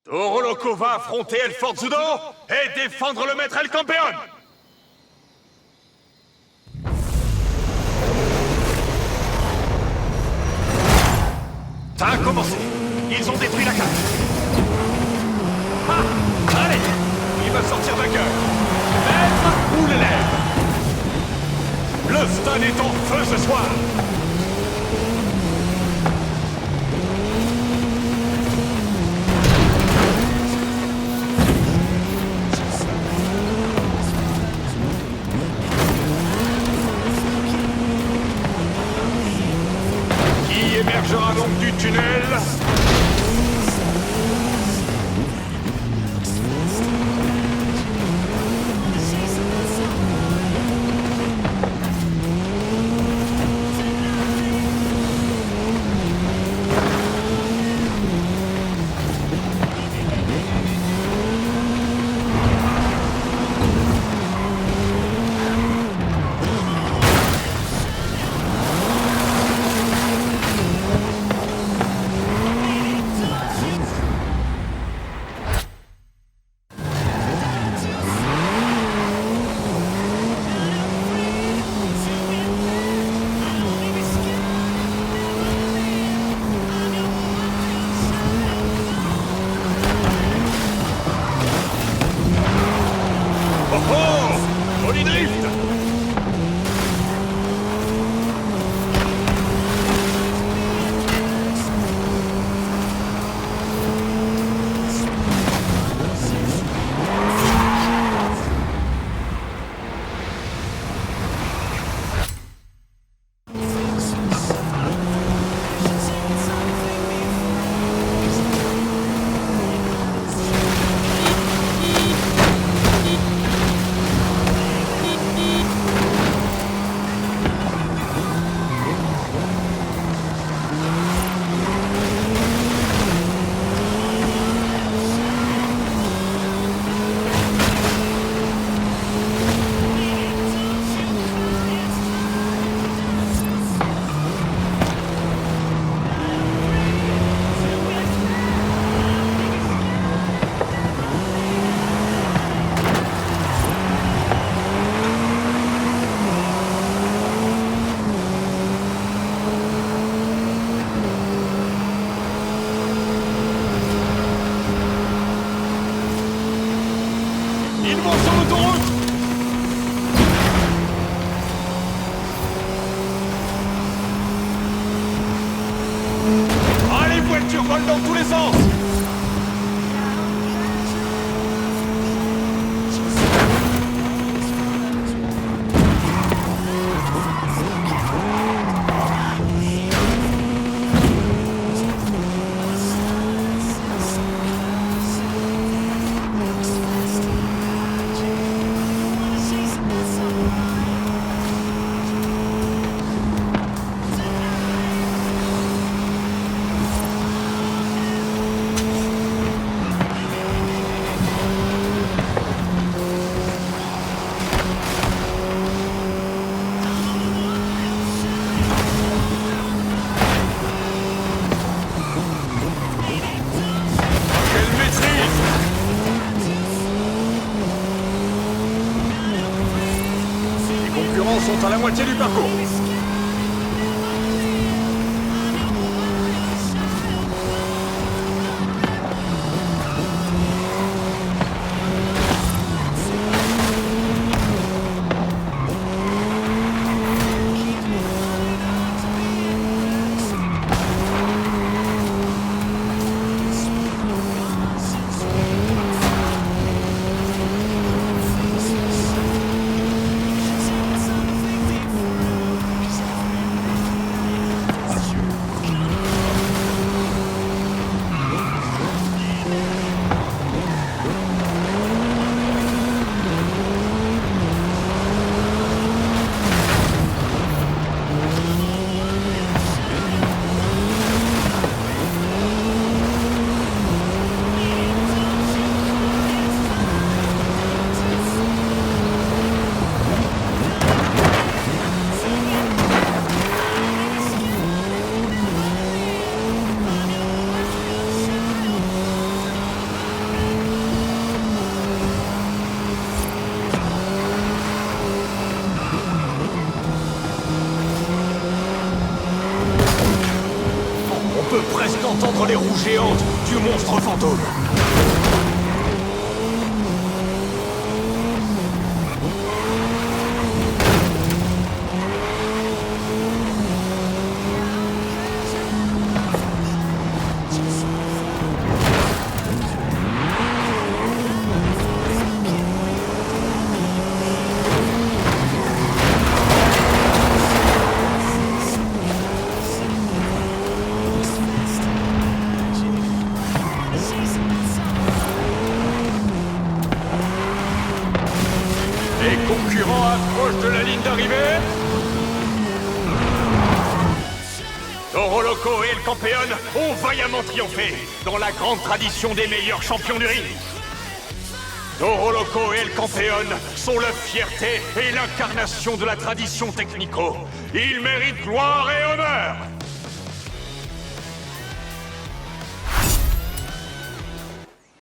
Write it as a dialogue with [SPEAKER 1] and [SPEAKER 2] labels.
[SPEAKER 1] Oroloko va affronter El Forzudo et défendre le maître El Campeón. Ça a commencé. Ils ont détruit la carte. Ah, allez, il va sortir vainqueur. Maître ou l'élève. Le stade est en feu ce soir. Qui émergera donc du tunnel? Ils vont sur l'autoroute! Ah, les voitures volent dans tous les sens! Sont à la moitié du parcours. roue géante du monstre fantôme. Les concurrents approchent de la ligne d'arrivée. Toro Loco et El Campeón ont vaillamment triomphé dans la grande tradition des meilleurs champions du ring. Toro Loco et El Campeón sont la fierté et l'incarnation de la tradition technico. Ils méritent gloire et honneur.